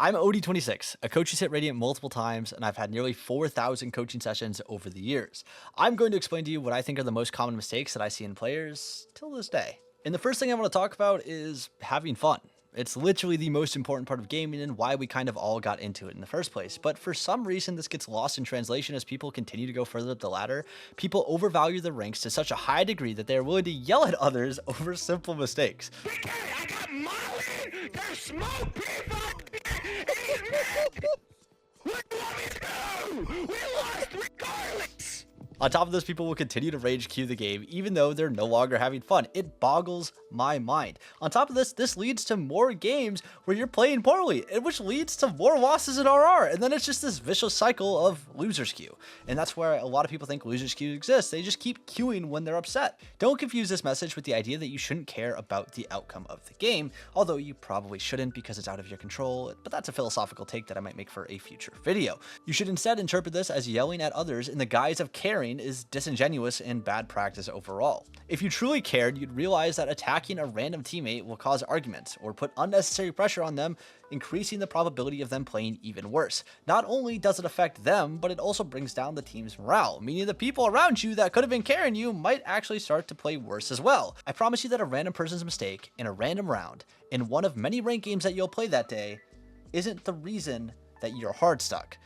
I'm OD26, a coach who's hit Radiant multiple times, and I've had nearly 4,000 coaching sessions over the years. I'm going to explain to you what I think are the most common mistakes that I see in players till this day. And the first thing I want to talk about is having fun. It's literally the most important part of gaming and why we kind of all got into it in the first place. But for some reason, this gets lost in translation as people continue to go further up the ladder. People overvalue the ranks to such a high degree that they are willing to yell at others over simple mistakes. PK, I got Molly! There's smoke, people! What do you want me to do? We lost regardless! On top of this, people will continue to rage queue the game, even though they're no longer having fun. It boggles my mind. On top of this, this leads to more games where you're playing poorly, which leads to more losses in RR. And then it's just this vicious cycle of losers queue. And that's where a lot of people think losers queue exists. They just keep queuing when they're upset. Don't confuse this message with the idea that you shouldn't care about the outcome of the game, although you probably shouldn't because it's out of your control, but that's a philosophical take that I might make for a future video. You should instead interpret this as yelling at others in the guise of caring is disingenuous and bad practice overall. If you truly cared, you'd realize that attacking a random teammate will cause arguments or put unnecessary pressure on them, increasing the probability of them playing even worse. Not only does it affect them, but it also brings down the team's morale, meaning the people around you that could have been carrying you might actually start to play worse as well. I promise you that a random person's mistake in a random round in one of many ranked games that you'll play that day isn't the reason that you're hard stuck.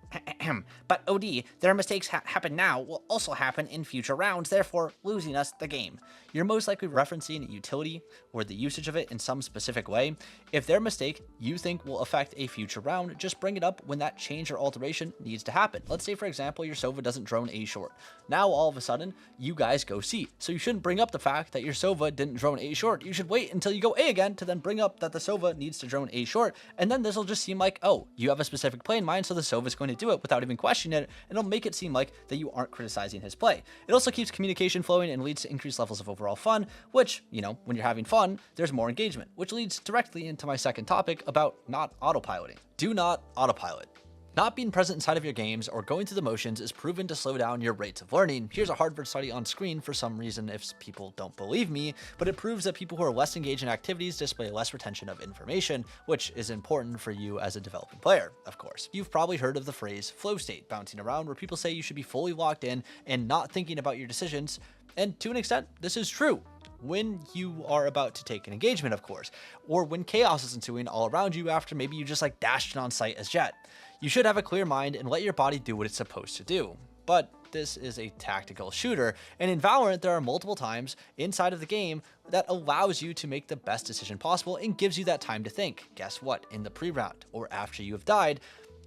But OD, their mistakes happen now will also happen in future rounds, therefore losing us the game. You're most likely referencing utility or the usage of it in some specific way. If their mistake you think will affect a future round, just bring it up when that change or alteration needs to happen. Let's say, for example, your Sova doesn't drone A short. Now all of a sudden, you guys go C. So you shouldn't bring up the fact that your Sova didn't drone A short. You should wait until you go A again to then bring up that the Sova needs to drone A short. And then this will just seem like, oh, you have a specific play in mind, so the Sova is going to do it without even questioning it, and it'll make it seem like that you aren't criticizing his play. It also keeps communication flowing and leads to increased levels of overall fun, which, you know, when you're having fun, there's more engagement, which leads directly into my second topic about not autopiloting. Do not autopilot. Not being present inside of your games or going through the motions is proven to slow down your rates of learning. Here's a Harvard study on screen for some reason if people don't believe me, but it proves that people who are less engaged in activities display less retention of information, which is important for you as a developing player, of course. You've probably heard of the phrase flow state bouncing around, where people say you should be fully locked in and not thinking about your decisions, and to an extent, this is true. When you are about to take an engagement, of course, or when chaos is ensuing all around you after maybe you just dashed in on site as Jet. You should have a clear mind and let your body do what it's supposed to do. But this is a tactical shooter, and in Valorant there are multiple times inside of the game that allows you to make the best decision possible and gives you that time to think. Guess what? In the pre-round or after you have died,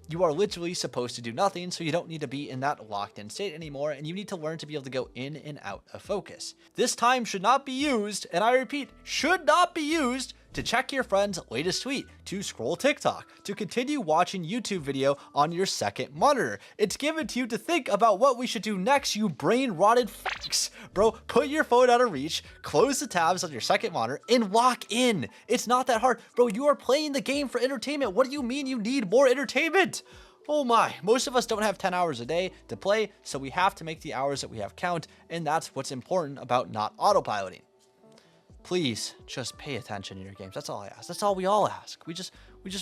you are literally supposed to do nothing, so you don't need to be in that locked-in state anymore, and you need to learn to be able to go in and out of focus. This time should not be used, and I repeat, should not be used to check your friend's latest tweet, to scroll TikTok, to continue watching YouTube video on your second monitor. It's given to you to think about what we should do next, you brain-rotted fucks. Bro, put your phone out of reach, close the tabs on your second monitor, and lock in. It's not that hard. Bro, you are playing the game for entertainment. What do you mean you need more entertainment? Oh my, most of us don't have 10 hours a day to play, so we have to make the hours that we have count, and that's what's important about not autopiloting. Please just pay attention in your games. That's all I ask. That's all we all ask. We just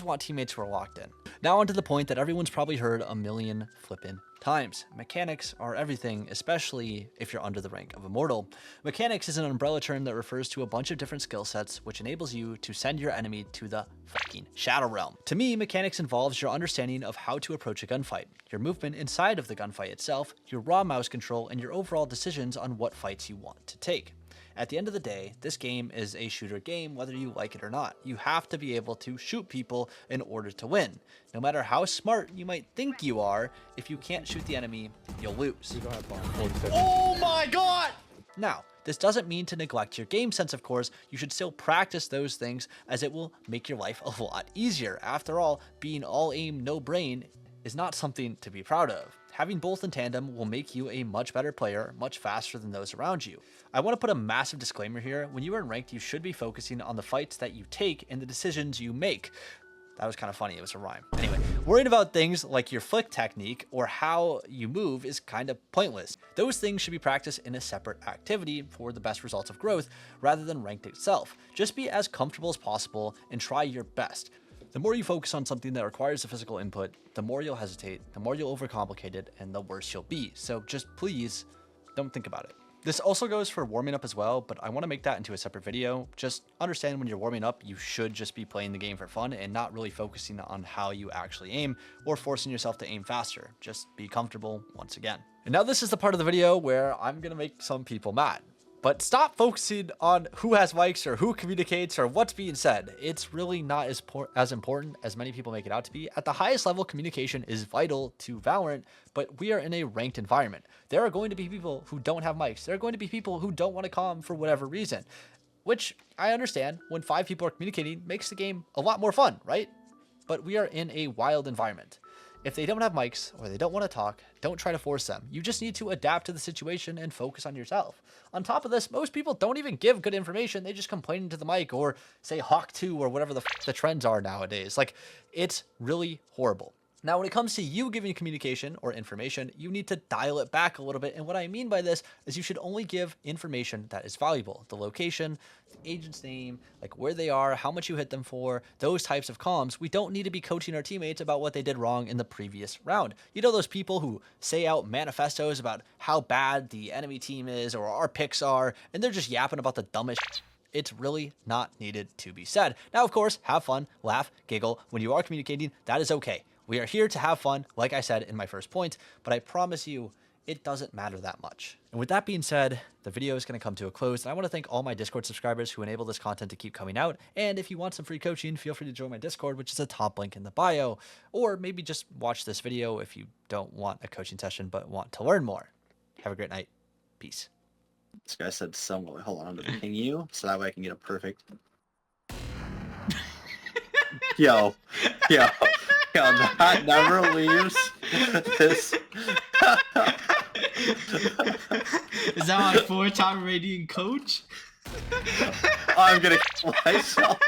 want teammates who are locked in. Now onto the point that everyone's probably heard a million flippin' times. Mechanics are everything, especially if you're under the rank of Immortal. Mechanics is an umbrella term that refers to a bunch of different skill sets which enables you to send your enemy to the fucking Shadow Realm. To me, mechanics involves your understanding of how to approach a gunfight, your movement inside of the gunfight itself, your raw mouse control, and your overall decisions on what fights you want to take. At the end of the day, this game is a shooter game whether you like it or not. You have to be able to shoot people in order to win. No matter how smart you might think you are, if you can't shoot the enemy, you'll lose. Oh my god! Now, this doesn't mean to neglect your game sense, of course. You should still practice those things as it will make your life a lot easier. After all, being all aim, no brain is not something to be proud of. Having both in tandem will make you a much better player, much faster than those around you. I want to put a massive disclaimer here. When you are in ranked, you should be focusing on the fights that you take and the decisions you make. That was kind of funny, it was a rhyme. Anyway, worrying about things like your flick technique or how you move is kind of pointless. Those things should be practiced in a separate activity for the best results of growth rather than ranked itself. Just be as comfortable as possible and try your best. The more you focus on something that requires a physical input, the more you'll hesitate, the more you'll overcomplicate it, and the worse you'll be. So just please don't think about it. This also goes for warming up as well, but I want to make that into a separate video. Just understand when you're warming up, you should just be playing the game for fun and not really focusing on how you actually aim or forcing yourself to aim faster. Just be comfortable once again. And now this is the part of the video where I'm going to make some people mad. But stop focusing on who has mics or who communicates or what's being said. It's really not as important as many people make it out to be. At the highest level, communication is vital to Valorant, but we are in a ranked environment. There are going to be people who don't have mics. There are going to be people who don't want to comm for whatever reason, which I understand when 5 people are communicating makes the game a lot more fun, right? But we are in a wild environment. If they don't have mics or they don't want to talk, don't try to force them. You just need to adapt to the situation and focus on yourself. On top of this, most people don't even give good information. They just complain into the mic or say Hawk 2 or whatever the trends are nowadays. Like, it's really horrible. Now, when it comes to you giving communication or information, you need to dial it back a little bit. And what I mean by this is you should only give information that is valuable. The location, the agent's name, like where they are, how much you hit them for, those types of comms. We don't need to be coaching our teammates about what they did wrong in the previous round. You know those people who say out manifestos about how bad the enemy team is or our picks are, and they're just yapping about the dumbest shit. It's really not needed to be said. Now, of course, have fun, laugh, giggle. When you are communicating, that is okay. We are here to have fun, like I said in my first point, but I promise you, it doesn't matter that much. And with that being said, the video is going to come to a close, and I want to thank all my Discord subscribers who enable this content to keep coming out. And if you want some free coaching, feel free to join my Discord, which is a top link in the bio, or maybe just watch this video if you don't want a coaching session but want to learn more. Have a great night. Peace. This guy said somewhat. Hold on, I'm gonna ping you so that way I can get a perfect. Yo, that never leaves. This. Is that my 4-time radiant coach? I'm gonna kill myself.